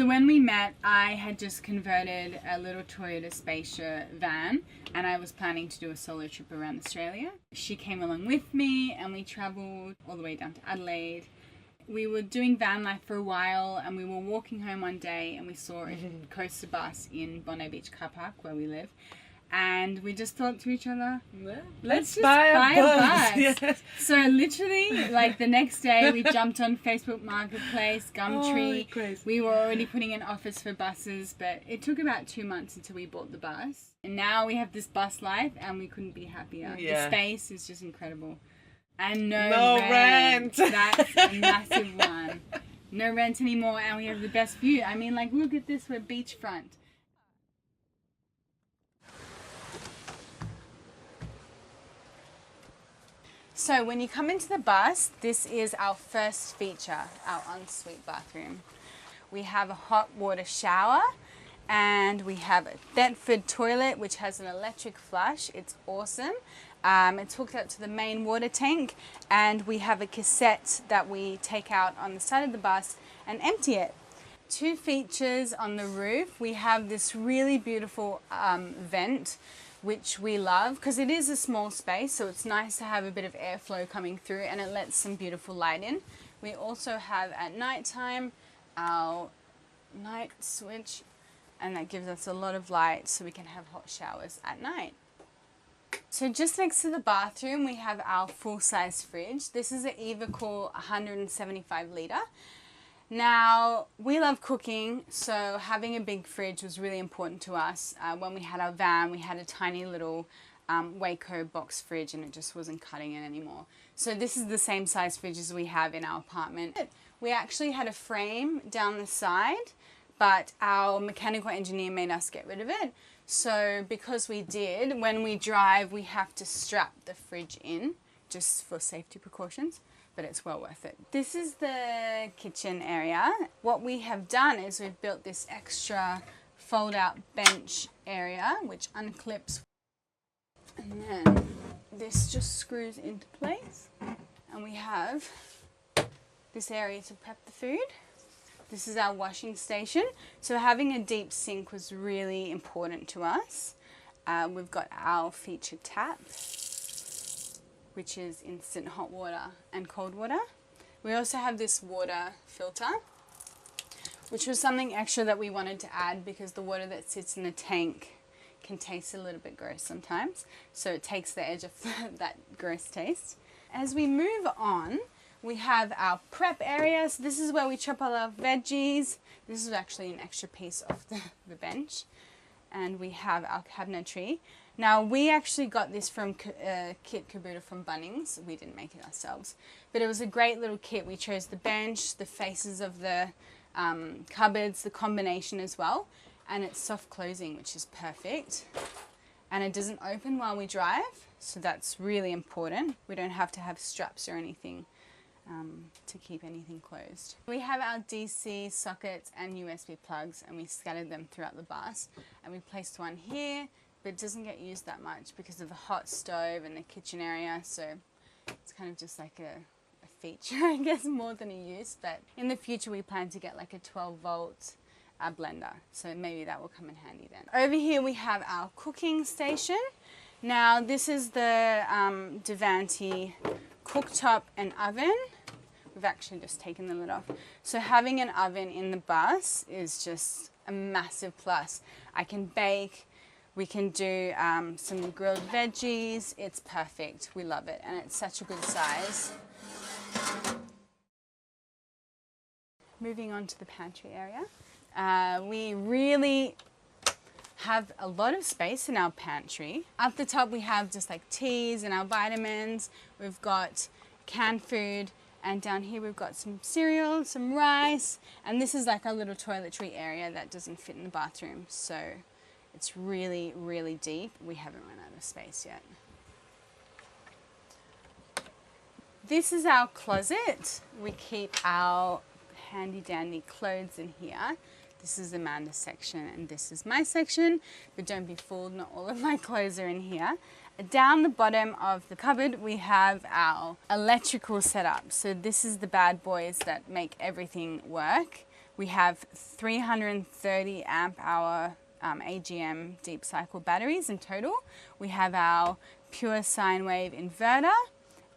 when we met, I had just converted a little Toyota Spacer van and I was planning to do a solo trip around Australia. She came along with me and we travelled all the way down to Adelaide. We were doing van life for a while and we were walking home one day and we saw a coaster bus in Bondi Beach car park where we live. And we just thought to each other, let's just buy a bus. Yes. So literally, like the next day, we jumped on Facebook Marketplace, Gumtree. Oh, we were already putting in offers for buses, but it took about 2 months until we bought the bus. And now we have this bus life, and we couldn't be happier. Yeah. The space is just incredible. And no rent. That's a massive one. No rent anymore, and we have the best view. I mean, like, look at this, we're beachfront. So when you come into the bus, this is our first feature, our ensuite bathroom. We have a hot water shower and we have a Thetford toilet which has an electric flush. It's awesome. It's hooked up to the main water tank and we have a cassette that we take out on the side of the bus and empty it. 2 features on the roof. We have this really beautiful vent which we love because it is a small space, so it's nice to have a bit of airflow coming through and it lets some beautiful light in. We also have at night time our night switch and that gives us a lot of light so we can have hot showers at night. So just next to the bathroom we have our full-size fridge. This is an Evacool 175 litre. Now, we love cooking, so having a big fridge was really important to us. When we had our van, we had a tiny little Waco box fridge and it just wasn't cutting it anymore. So this is the same size fridge as we have in our apartment. We actually had a frame down the side, but our mechanical engineer made us get rid of it. So because we did, when we drive, we have to strap the fridge in just for safety precautions. But it's well worth it. This is the kitchen area. What we have done is we've built this extra fold-out bench area which unclips and then this just screws into place and we have this area to prep the food. This is our washing station. So having a deep sink was really important to us. We've got our featured tap, which is instant hot water and cold water. We also have this water filter, which was something extra that we wanted to add because the water that sits in the tank can taste a little bit gross sometimes. So it takes the edge off that gross taste. As we move on, we have our prep area. So this is where we chop all our veggies. This is actually an extra piece off the bench. And we have our cabinetry. Now, we actually got this from Kit Kabuta from Bunnings. We didn't make it ourselves. But it was a great little kit. We chose the bench, the faces of the cupboards, the combination as well. And it's soft closing, which is perfect. And it doesn't open while we drive, so that's really important. We don't have to have straps or anything to keep anything closed. We have our DC sockets and USB plugs, and we scattered them throughout the bus. And we placed one here, but it doesn't get used that much because of the hot stove and the kitchen area, so it's kind of just like a feature, I guess, more than a use. But in the future we plan to get like a 12-volt blender, so maybe that will come in handy then. Over here we have our cooking station. Now this is the Devanti cooktop and oven. We've actually just taken the lid off. So having an oven in the bus is just a massive plus. I can bake. We can do some grilled veggies. It's perfect. We love it. And it's such a good size. Moving on to the pantry area. We really have a lot of space in our pantry. Up the top we have just like teas and our vitamins. We've got canned food. And down here we've got some cereal, some rice. And this is like our little toiletry area that doesn't fit in the bathroom. So it's really, really deep. We haven't run out of space yet. This is our closet. We keep our handy dandy clothes in here. This is Amanda's section and this is my section, but don't be fooled, not all of my clothes are in here. Down the bottom of the cupboard we have our electrical setup. So this is the bad boys that make everything work. We have 330 amp hour AGM deep cycle batteries in total. We have our pure sine wave inverter,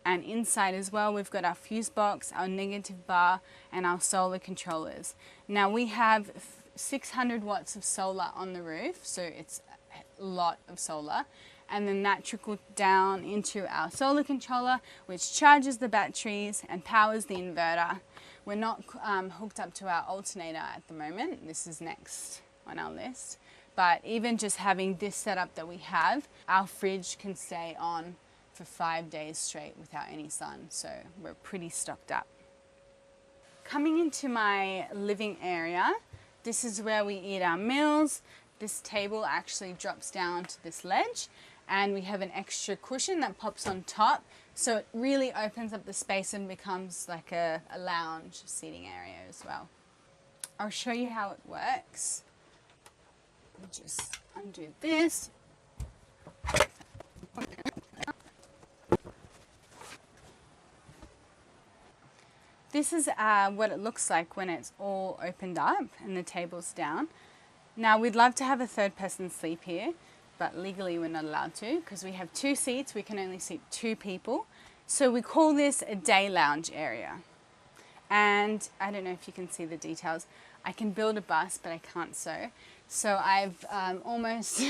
and inside as well we've got our fuse box, our negative bar, and our solar controllers. Now we have 600 watts of solar on the roof, so it's a lot of solar, and then that trickled down into our solar controller, which charges the batteries and powers the inverter. We're not hooked up to our alternator at the moment. This is next on our list. But even just having this setup that we have, our fridge can stay on for 5 days straight without any sun. So we're pretty stocked up. Coming into my living area, this is where we eat our meals. This table actually drops down to this ledge, and we have an extra cushion that pops on top. So it really opens up the space and becomes like a lounge seating area as well. I'll show you how it works. Just undo this. This is what it looks like when it's all opened up and the table's down. Now we'd love to have a third person sleep here, but legally we're not allowed to because we have 2 seats. We can only seat 2 people. So we call this a day lounge area. And I don't know if you can see the details. I can build a bus, but I can't sew. So I've almost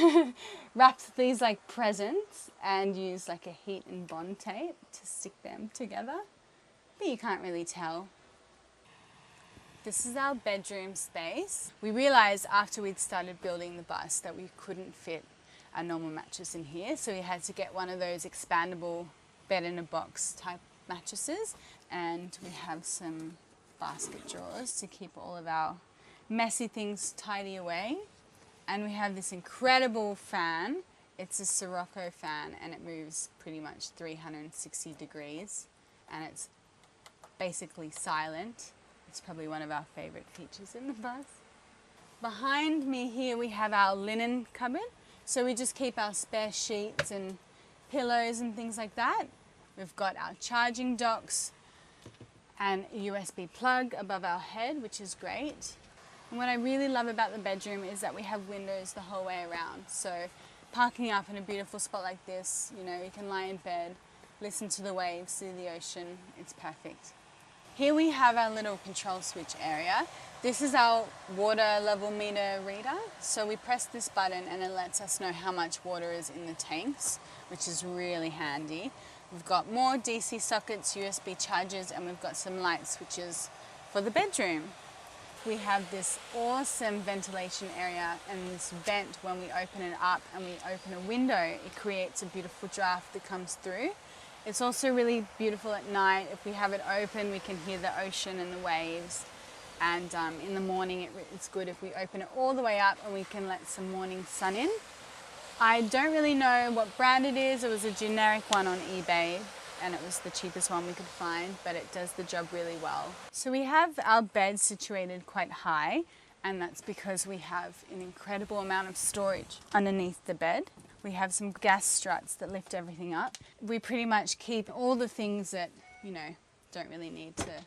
wrapped these like presents and used like a heat and bond tape to stick them together. But you can't really tell. This is our bedroom space. We realized after we'd started building the bus that we couldn't fit a normal mattress in here. So we had to get one of those expandable bed in a box type mattresses. And we have some basket drawers to keep all of our messy things tidy away. And we have this incredible fan. It's a Sirocco fan and it moves pretty much 360 degrees and it's basically silent. It's probably one of our favorite features in the bus. Behind me here we have our linen cupboard. So we just keep our spare sheets and pillows and things like that. We've got our charging docks and a USB plug above our head, which is great. And what I really love about the bedroom is that we have windows the whole way around. So parking up in a beautiful spot like this, you know, you can lie in bed, listen to the waves, see the ocean. It's perfect. Here we have our little control switch area. This is our water level meter reader. So we press this button and it lets us know how much water is in the tanks, which is really handy. We've got more DC sockets, USB chargers, and we've got some light switches for the bedroom. We have this awesome ventilation area, and this vent, when we open it up and we open a window, it creates a beautiful draft that comes through. It's also really beautiful at night. If we have it open, we can hear the ocean and the waves. And in the morning, it's good if we open it all the way up and we can let some morning sun in. I don't really know what brand it is. It was a generic one on eBay and it was the cheapest one we could find, but it does the job really well. So we have our bed situated quite high, and that's because we have an incredible amount of storage underneath the bed. We have some gas struts that lift everything up. We pretty much keep all the things that, you know, don't really need to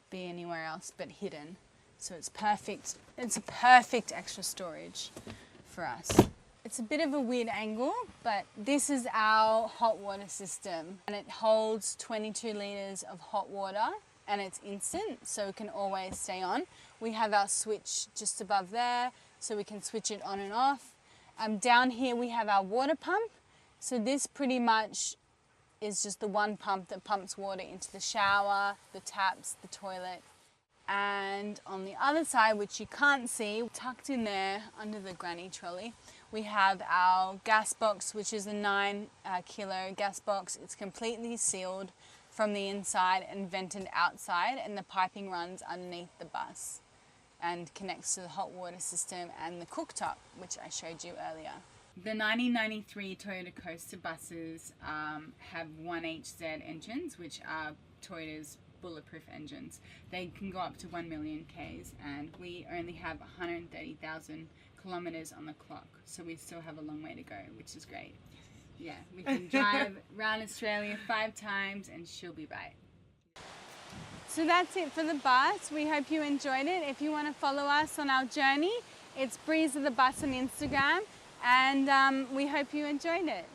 be anywhere else but hidden. So it's perfect. It's a perfect extra storage for us. It's a bit of a weird angle, but this is our hot water system, and it holds 22 litres of hot water, and it's instant, so it can always stay on. We have our switch just above there, so we can switch it on and off. Down here we have our water pump. So this pretty much is just the one pump that pumps water into the shower, the taps, the toilet. And on the other side, which you can't see, tucked in there under the granny trolley, we have our gas box, which is a 9 kilo gas box. It's completely sealed from the inside and vented outside, and the piping runs underneath the bus and connects to the hot water system and the cooktop, which I showed you earlier. The 1993 Toyota Coaster buses have 1HZ engines, which are Toyota's bulletproof engines. They can go up to 1 million Ks, and we only have 130,000 kilometers on the clock, so we still have a long way to go, which is great. Yeah, we can drive around Australia 5 times and she'll be right. So that's it for the bus. We hope you enjoyed it. If you want to follow us on our journey, it's Breeze of the Bus on Instagram, and we hope you enjoyed it.